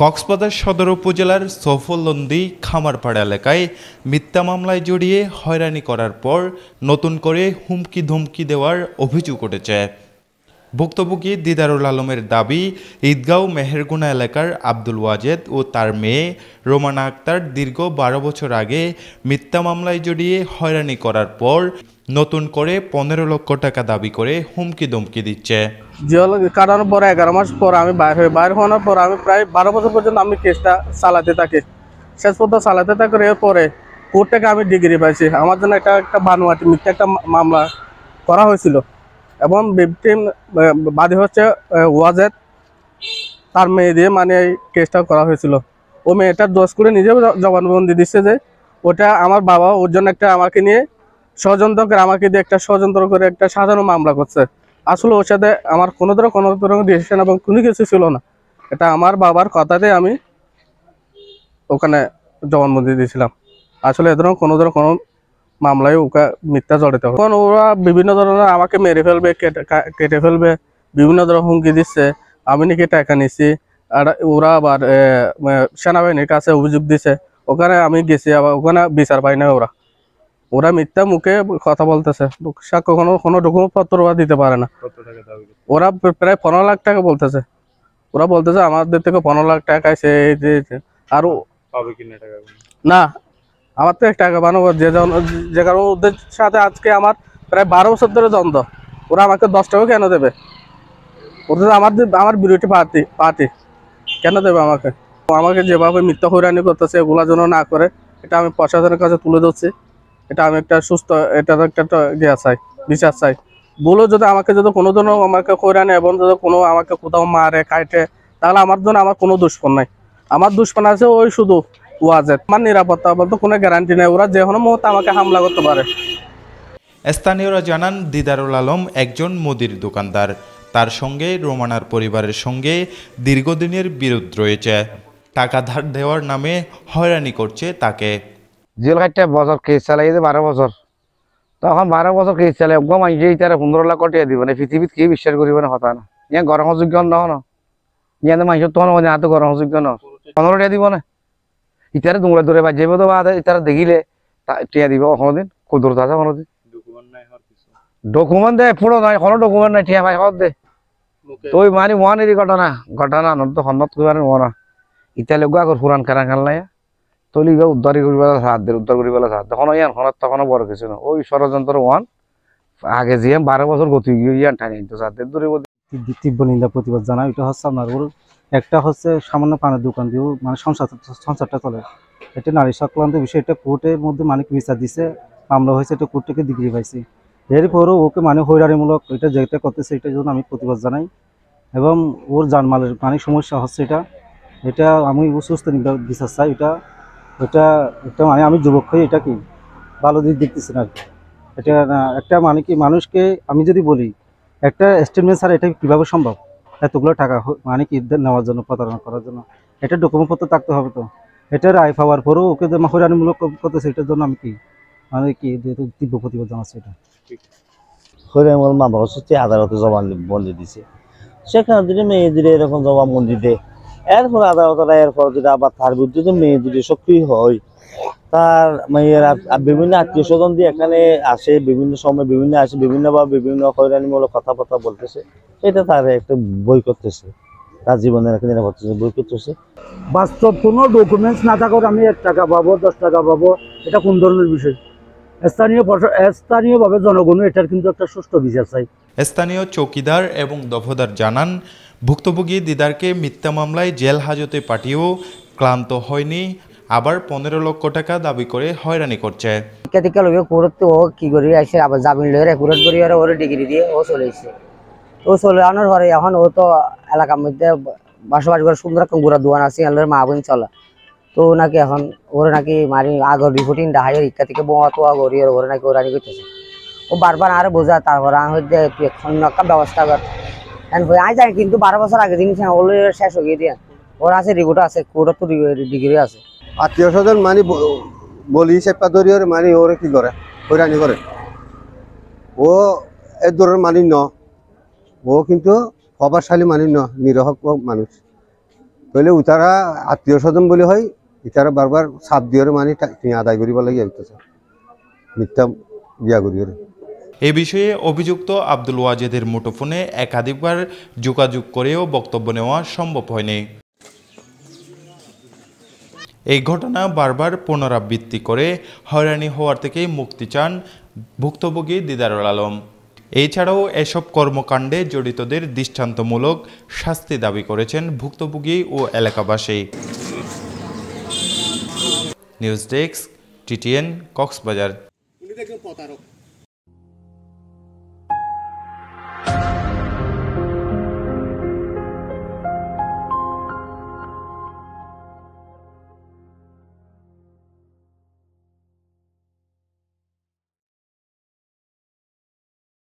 কক্সবাজার সদর উপজেলার সফলন্দি খামারপাড়া এলাকায় মিথ্যা মামলায় জড়িয়ে হয়রানি করার পর নতুন করে হুমকি ধমকি দেওয়ার অভিযোগ উঠেছে। ভুক্তভোগী দিদারুল আলমের দাবি, ঈদগাঁও মেহেরগুনা এলাকার আব্দুল ওয়াজেদ ও তার মেয়ে রোমানা আক্তার দীর্ঘ 12 বছর আগে মিথ্যা মামলায় জড়িয়ে হয়রানি করার পর নতুন করে 15 লক্ষ টাকা দাবি করে হুমকি ধমকি দিচ্ছে। জেল কাটানোর পর 11 মাস পর আমি বাইর হওয়ার পর আমি প্রায় 12 বছর পর্যন্ত আমি কেসটা চালাতে থাকি। শেষ পর্যন্ত চালাতে থাকার পরে কোর্ট থেকে আমি ডিগ্রি পাইছি। আমার জন্য একটা বানোয়াটি মিথ্যা একটা মামলা করা হয়েছিল এবং ভিকটিম বাদী হচ্ছে ওয়াজেদ, তার মেয়ে দিয়ে মানে এই কেসটা করা হয়েছিল। ও মেয়েটা দোষ করে নিজেও জবানবন্দি দিচ্ছে যে ওটা আমার বাবা ওর জন্য একটা আমাকে নিয়ে ষড়যন্ত্র করে আমাকে দিয়ে একটা ষড়যন্ত্র করে একটা সাজানো মামলা করছে। আসলে ওর সাথে আমার কোনো ধরনের ডিসিশন এবং কোনো কিছু ছিল না। এটা আমার বাবার কথাতে আমি ওখানে জবানবন্দি দিয়েছিলাম। আসলে এ ধরনের কোনো মামলায় ওকে মিথ্যা জড়িত হবে। কারণ ওরা বিভিন্ন ধরনের আমাকে মেরে ফেলবে, কেটে ফেলবে, বিভিন্ন ধরনের হুমকি দিচ্ছে। আমি নাকি টাকা নিচ্ছি, আর ওরা আবার সেনাবাহিনীর কাছে অভিযোগ দিছে। ওখানে আমি গেছি, আবার ওখানে বিচার পাই না। ওরা মিথ্যা মুখে কথা বলতেছে, সাক্ষ্য কোনো ডকুমেন্ট পত্র ওরা দিতে পারে না। ওরা প্রায় 15 লাখ টাকা বলতেছে। ওরা বলতেছে আমাদের থেকে 15 লাখ টাকা আরো না, আমার তো টাকা বানাবো যে কারণ ওদের সাথে আজকে আমার প্রায় 12 বছর ধরে দ্বন্দ্ব। ওরা আমাকে 10 টাকা কেন দেবে? ওদের আমার বিরোধী পার্টি কেন দেবে আমাকে যেভাবে মিথ্যা হয়রানি করতেছে এগুলা যেন না করে, এটা আমি প্রশাসনের কাছে তুলে ধরছি। এটা আমি একটা সুস্থ এটার একটা চাই, বিচার চাই। বলো যদি আমাকে কোনো ধরনের আমাকে হয়রানি এবং যদি কোনো আমাকে কোথাও মারে কাটে, তাহলে আমার জন্য আমার কোনো দুষ্পণ নাই। আমার দুষ্পণ আছে ওই শুধু ওয়াজেদ। আমার নিরাপত্তা বলতে কোনো গ্যারান্টি নেই, ওরা যে কোনো মুহূর্তে আমাকে হামলা করতে পারে। স্থানীয়রা জানান, দিদারুল আলম একজন মুদির দোকানদার। তার সঙ্গে রোমানার পরিবারের সঙ্গে দীর্ঘদিনের বিরোধ রয়েছে। টাকা ধার দেওয়ার নামে হয়রানি করছে তাকে। জেল কাটতে বছর কেস চালাই 12 বছর, তখন 12 বছর কেস চালাই গম আইছে ইতারে 15 লাখ টাকা দিব না। পৃথিবীত কি বিশ্বাস করিব না কথা না, ইয়া গ্রহণযোগ্য নহন, ইয়াতে মানুষ তখন এত গ্রহণযোগ্য ন। 15 টাকা দিব না, ইতারে দৌড়ে দৌড়ে বাজ যাইব। তো ইতারা দেখিলে টিয়া দিব। কোনোদিন কুদরত আছে? কোনোদিন ডকুমেন্ট দেয় পুরো নাই, কোনো ডকুমেন্ট নাই, টিয়া ভাই হত দে তুই মানে ওয়ান এরি ঘটনা নতো সন্নত করিবার না। ইতালে আগর পুরান কারা খান নাই তলি উদ্ধার করিবার সাথ দে, উদ্ধার করিবার সাথ তখন ইয়ান তখন বড় কিছু না। ওই ষড়যন্ত্র ওয়ান আগে যে 12 বছর গতি ইয়ান ঠানি তো সাথে দূরে তীব্র নিন্দা প্রতিবাদ জানাই। এটা হচ্ছে আপনার একটা হচ্ছে সামান্য পানের দোকান দিয়েও মানে সংসারটা চলে। এটা নারী সংক্রান্ত বিষয়, এটা কোর্টের মধ্যে মানে বিচার দিছে, মামলা হয়েছে, এটা কোর্ট থেকে ডিগ্রি পাইছি। এরপরও ওকে মানে হয়রানিমূলক এটা যেটা করতেছে, এটার জন্য আমি প্রতিবাদ জানাই। এবং ওর জানমালের মানে সমস্যা হচ্ছে এটা আমি সুস্থ বিচার চাই। এটা মানে আমি যুবক হয়ে এটা কি ভালো দিক দেখতেছি না। এটা একটা মানে কি মানুষকে আমি যদি বলি একটা স্টেটমেন্ট ছাড়া এটা কীভাবে সম্ভব? এতগুলো টাকা মানে কি নেওয়ার জন্য, প্রতারণা করার জন্য এটা ডকুমেন্ট পত্র থাকতে হবে। তো এটা রায় পাওয়ার পরেও ওকে যে হয়রানিমূলক করতেছে, এটার জন্য আমি কি মানে কি তীব্র প্রতিবাদ জানাচ্ছি। এটা হয়রানিমূলক মামলা হচ্ছে আদালতে জবানবন্দি দিছে, সেখানে যদি মেয়ে দিলে এরকম জবানবন্দি দেয়, এরপর আদালত রায়ের পর যদি আবার তার বিরুদ্ধে যদি মেয়ে যদি সক্রিয় হয়, তার মেয়ের বিভিন্ন আত্মীয় স্বজন দিয়ে এখানে আসে, বিভিন্ন সময় বিভিন্নভাবে বিভিন্ন হয়রানিমূলক কথাবার্তা বলতেছে, এটা তার একটা বই করতেছে, তার জীবনের একটা নিরাপত্তা বই করতেছে। বাস্তব কোনো ডকুমেন্টস না থাকার আমি 1 টাকা পাবো, 10 টাকা পাবো, এটা কোন ধরনের বিষয়? স্থানীয়ভাবে জনগণ এটার কিন্তু একটা সুষ্ঠু বিচার চাই। স্থানীয় চৌকিদার এবং দফদার জানান, ভুক্তভোগী দিদারকে মিথ্যা মামলায় জেল হাজতে পাঠিয়েও ক্লান্ত হয়নি, আবার 15 লক্ষ টাকা দাবি করে হয়রানি করছে। ও কি করি আসে আবার জামিন লয়ে রেকুরেট করি ওর ডিগ্রি দিয়ে ও চলে এসেছে। ও চলে আনার পরে এখন ও তো এলাকার মধ্যে বসবাস করে, সুন্দর একটা গুড়া দোকান আছে, মা বোন চলা। তো নাকি এখন ওরা নাকি মারি আগর রিপোর্টিং দেখায় ইচ্ছা থেকে বোয়া তোয়া করি ওরা নাকি ওরানি করতেছে। ও বারবার আরো বোঝা, তারপর হচ্ছে একটা ব্যবস্থা কর আই যায়। কিন্তু 12 বছর আগে জিনিস ওর শেষ হয়ে দিয়ে ওর আছে রিপোর্ট আছে, কোর্টের তো ডিগ্রি আছে। আত্মীয় স্বজন মানে বলি চেপা ধরি মানে ওরে কি করে হয়রানি করে। ও এর দরের মানি ন, ও কিন্তু প্রভাবশালী মানি ন, নিরহক মানুষ। তাহলে উতারা আত্মীয় স্বজন বলে হয় ইতারা বারবার সাপ দিয়ে মানে আদায় করিব লাগে মিথ্যা বিয়া করি। এ বিষয়ে অভিযুক্ত আব্দুল ওয়াজেদের মুঠোফোনে একাধিকবার যোগাযোগ করেও বক্তব্য নেওয়া সম্ভব হয়নি। এই ঘটনা বারবার পুনরাবৃত্তি করে হয়রানি হওয়ার থেকে মুক্তি চান ভুক্তভোগী দিদারুল আলম। এছাড়াও এসব কর্মকাণ্ডে জড়িতদের দৃষ্টান্তমূলক শাস্তি দাবি করেছেন ভুক্তভোগী ও এলাকাবাসী। News desk, TTN, Cox's Bazar.